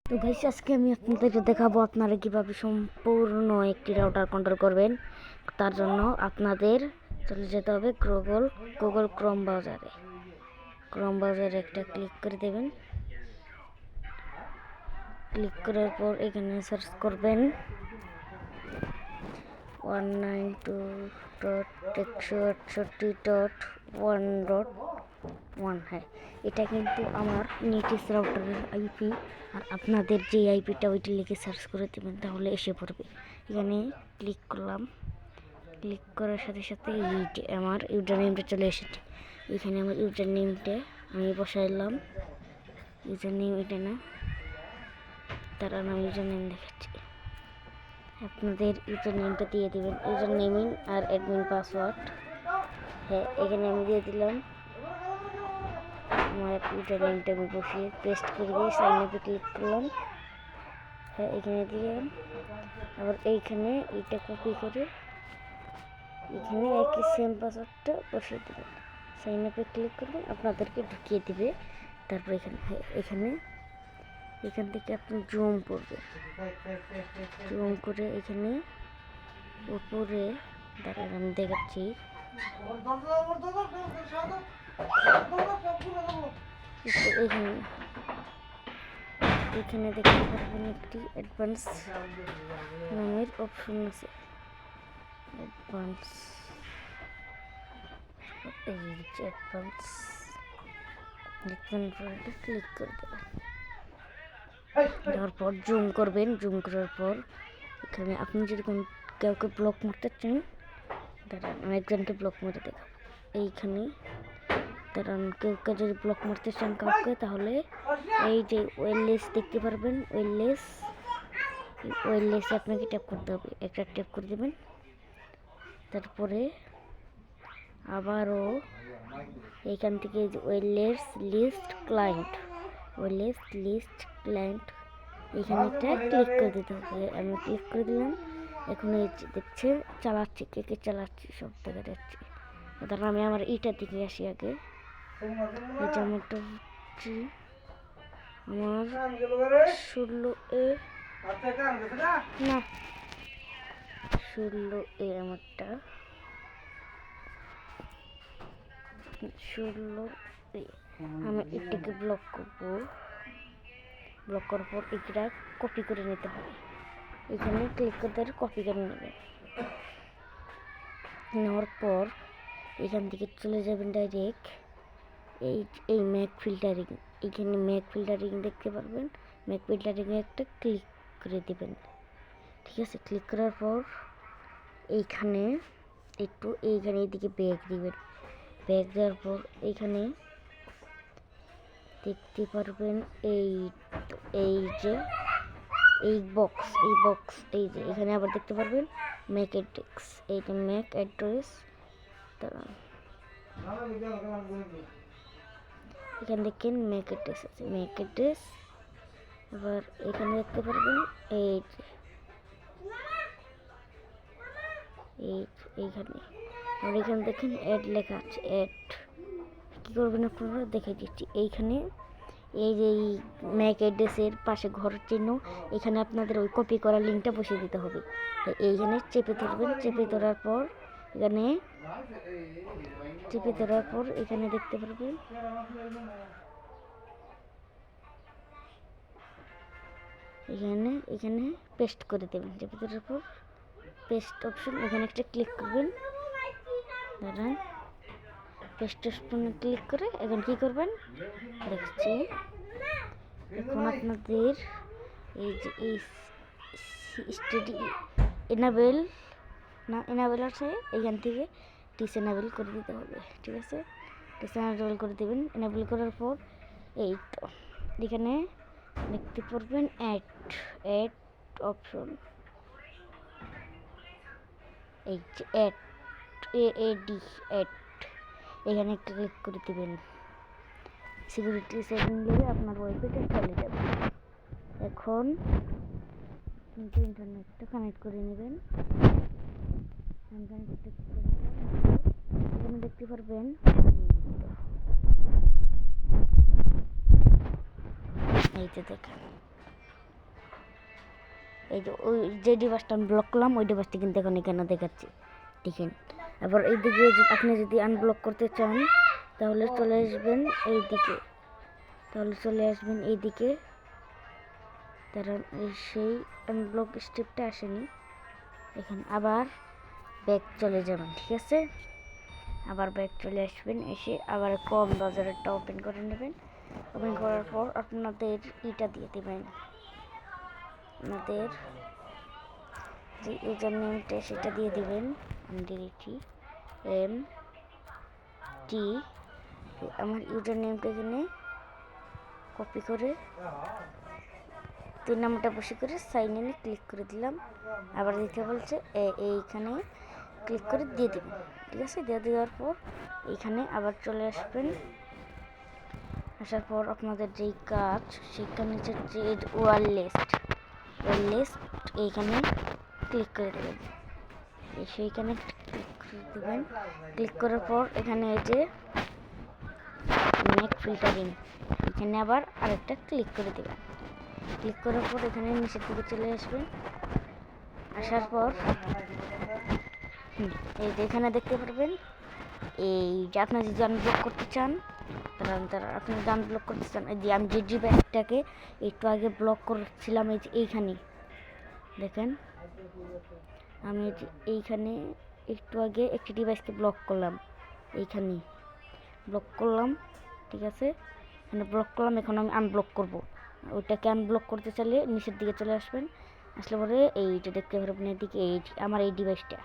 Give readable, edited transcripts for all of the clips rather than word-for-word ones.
তো গাইস, আজকে আমি আপনাদেরকে দেখাবো আপনারা কিভাবে সম্পূর্ণ একটি রাউটার কন্ট্রোল করবেন। তার জন্য আপনাদের চলে যেতে হবে গুগল ক্রোম ব্রাউজারে একটা ক্লিক করে দেবেন। ক্লিক করার পর এখানে সার্চ করবেন 192.168.1.1। হ্যাঁ, এটা কিন্তু আমার নেটিস রাউটারের আইপি। আর আপনাদের যে আইপিটা ওইটি লিখে সার্চ করে দেবেন, তাহলে এসে পড়বে। এখানে ক্লিক করলাম। ক্লিক করার সাথে সাথে আমার ইউজার নেমটা চলে এসেছে। এখানে আমার ইউজার নেমটা আমি বসাইলাম। ইউজার নেম এটা না, তারা আমি ইউজার নেম দেখাচ্ছি। আপনাদের ইউজার নেমটা দিয়ে দেবেন, ইউজার নেমিং আর অ্যাডমিন পাসওয়ার্ড। হ্যাঁ, এখানে আমি দিয়ে দিলাম। আমার ইউজার নেমটা আমি বসিয়ে পেস্ট করে দিয়ে সাইন আপে ক্লিক করলাম। হ্যাঁ, এখানে দিলাম। আবার এইখানে এইটা কপি করে এখানে একই সেম পাসওয়ার্ডটা বসিয়ে দেবেন। সাইন আপে ক্লিক করবেন, আপনাদেরকে ঢুকিয়ে দিবে। তারপর এখান থেকে আপনি জুম করবেন। জুম করে এখানে উপরে দাঁড়ান, আমি দেখাচ্ছি। এখানে দেখতে পারবেন একটি অ্যাডভান্স নামের অপশন আছে। অ্যাডভান্স ক্লিক করে দেবেন। দেওয়ার পর জুম করবেন। জুম করার পর এখানে আপনি যদি কাউকে ব্লক মারতে চান, দাঁড়ান আমি একজনকে ব্লক মেরে দেখাবো। এইখানে দাঁড়ান, কেউ যদি ব্লক মারতে চান কাউকে, তাহলে এই যে ওয়েললেস দেখতে পারবেন। ওয়েললেসে আপনাকে ট্যাপ করতে হবে, একটা ট্যাপ করে দেবেন। তারপরে আবারও এইখান থেকে ওয়েললেস লিস্ট ক্লায়েন্ট এখানে একটা ক্লিক করে দিতে হবে। আমি ক্লিক করে দিলাম। এখন এই দেখছে চালাচ্ছি, কে চালাচ্ছি সব দেখা যাচ্ছে। তারপর আমি আমার ইটার দিকে আসি আগে। এটা আমারটা হচ্ছে আমার 16A না 16A আমারটা 16A। আমি এটাকে ব্লক করবো। ব্লক করার পর এটা কপি করে নিতে হবে। এখানে ক্লিক করতে কপি করে নেবেন। নেওয়ার পর এখান থেকে চলে যাবেন ডাইরেক্ট এই ম্যাক ফিল্টারিং। এখানে ম্যাক ফিল্টারিং দেখতে পারবেন। ম্যাক ফিল্টারিংয়ে একটা ক্লিক করে দেবেন। ঠিক আছে, ক্লিক করার পর এইখানে এইদিকে ব্যাগ দিবেন। ব্যাগ দেওয়ার পর এইখানে দেখতে পারবেন এই বক্স এই যে এখানে আবার দেখতে পারবেন ম্যাক অ্যাড্রেস। এইটা ম্যাক অ্যাড্রেস। এখানে দেখেন ম্যাক অ্যাড্রেস আছে, ম্যাক অ্যাড্রেস। আবার এখানে দেখতে পারবেন এইখানে আর এখানে দেখেন অ্যাড লেখা আছে। অ্যাড কী করবেন আপনারা দেখে দিচ্ছি। এইখানে এই যে ম্যাক অ্যাড্রেসের পাশে ঘরের চিহ্ন, এখানে আপনাদের ওই কপি করা লিঙ্কটা বসিয়ে দিতে হবে। এইখানে চেপে ধরবেন। চেপে ধরার পর এখানে দেখতে পারবেন এখানে পেস্ট করে দেবেন। চেপে ধরার পর পেস্ট অপশন, এখানে একটা ক্লিক করবেন। দাঁড়ান, পেস্ট অপশনে ক্লিক করে এখন কি করবেন দেখছি। এখন আপনাদের এই যে এনাবেল আছে, এখান থেকে ডিসএনাবেল করে দিতে হবে। ঠিক আছে, ডিসএনাবেল করে দেবেন। এনাবেল করার পর এই তো এখানে দেখতে পারবেন অ্যাড অপশন। এই যে অ্যাড এখানে ক্লিক করে দেবেন। সিকিউরিটি সেটিং দিয়ে আপনার ওয়াইফাইটা চলে যাবে। এখন ইন্টারনেটটা কানেক্ট করে নেবেন। এখানে দেখতে পারবেন এই যে দেখেন এই যে ওই যে ডিভাইসটা আমি ব্লক করলাম ওই ডিভাইসটা কিন্তু এখন এখানে দেখাচ্ছি, দেখেন। আবার এইদিকে আপনি যদি আনব্লক করতে চান তাহলে চলে আসবেন এইদিকে, এইদিকে। কারণ সেই আনব্লক স্টেপটা আসেনি, এখানে আবার ব্যাক চলে যাবেন, ঠিক আছে। আবার ব্যাক চলে আসবেন, এসে আবার ক্রোম ব্রাউজারটা ওপেন করে নেবেন। ওপেন করার পর আপনাদের এটা দিয়ে দেবেন, আপনাদের যে ইউজার নেমটা সেটা দিয়ে দিবেন। MDT আমার ইউজার নেমটা এখানে কপি করে 3 নাম্বারটা বসে করে সাইন ইনে ক্লিক করে দিলাম। আবার দিতে বলছে এইখানে ক্লিক করে দিয়ে দেবেন, ঠিক আছে। দিয়ে দেওয়ার পর এইখানে আবার চলে আসবেন, আসার পর আপনাদের যেই কাজ সেখানে যে ওয়ারলেস এইখানে ক্লিক করে দেবেন, সেইখানে ক্লিক করে দেবেন। ক্লিক করার পর এখানে এই যে নেট ফিল্টারিং এখানে আবার আরেকটা ক্লিক করে দেবেন। ক্লিক করার পর এখানে নিচের দিকে চলে আসবেন, আসার পর এই যে এখানে দেখতে পারবেন এই যে আপনি যদি আনব্লক করতে চান তারা আপনি যদি আনব্লক করতে চান, এই যে আমি যে ডিভাইসটাকে একটু আগে ব্লক করছিলাম এই যে এইখানে দেখেন, আমি এইখানে একটু আগে একটি ডিভাইসকে ব্লক করলাম, এইখানে ব্লক করলাম, ঠিক আছে। এখানে ব্লক করলাম, এখন আমি আনব্লক করব। ওইটাকে আনব্লক করতে চাইলে নিচের দিকে চলে আসবেন, আসলে পরে এইটা দেখতে পারবেন এদিকে এই আমার এই ডিভাইসটা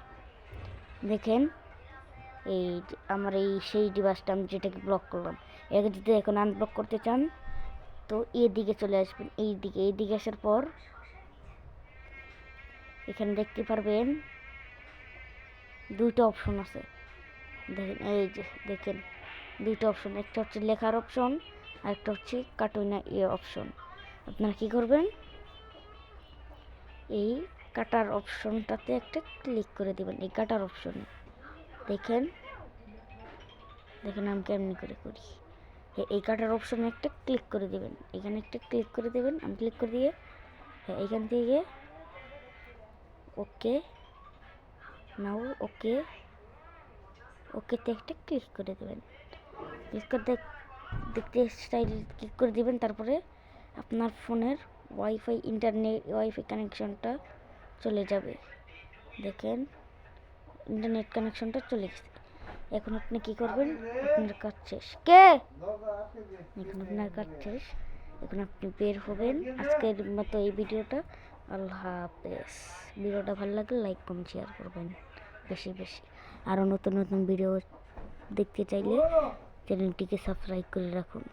দেখেন, এই আমার এই সেই ডিভাইসটা আমি যেটাকে ব্লক করলাম। এটাকে যদি এখন আনব্লক করতে চান তো এদিকে চলে আসবেন, এইদিকে আসার পর এখানে দেখতে পারবেন দুইটা অপশন আছে, দেখেন এই যে দেখেন দুইটা অপশন, একটা হচ্ছে লেখার অপশন আর একটা হচ্ছে কার্টুন অপশন। আপনারা কি করবেন, এই কাটার অপশনটাতে একটা ক্লিক করে দেবেন, এই কাটার অপশনে দেখেন আমি কেমনি করে করি। এই কাটার অপশনে একটা ক্লিক করে দেবেন, এখানে একটা ক্লিক করে দেবেন, আমি ক্লিক করে দিয়ে এখান থেকে ওকে নাও ওকেতে একটা ক্লিক করে দেবেন। ক্লিক করে দেখতে স্টাইল ক্লিক করে দিবেন। তারপরে আপনার ফোনের ওয়াইফাই কানেকশনটা চলে যাবে, দেখেন ইন্টারনেট কানেকশনটা চলে গেছে। এখন আপনি কি করবেন, আপনার কাজ শেষ, এখন আপনি বের হবেন। আজকের মতো এই ভিডিওটা, আল্লাহ হাফেজ। ভিডিওটা ভালো লাগলে লাইক কমেন্ট শেয়ার করবেন বেশি বেশি। আরও নতুন ভিডিও দেখতে চাইলে চ্যানেলটিকে সাবস্ক্রাইব করে রাখুন।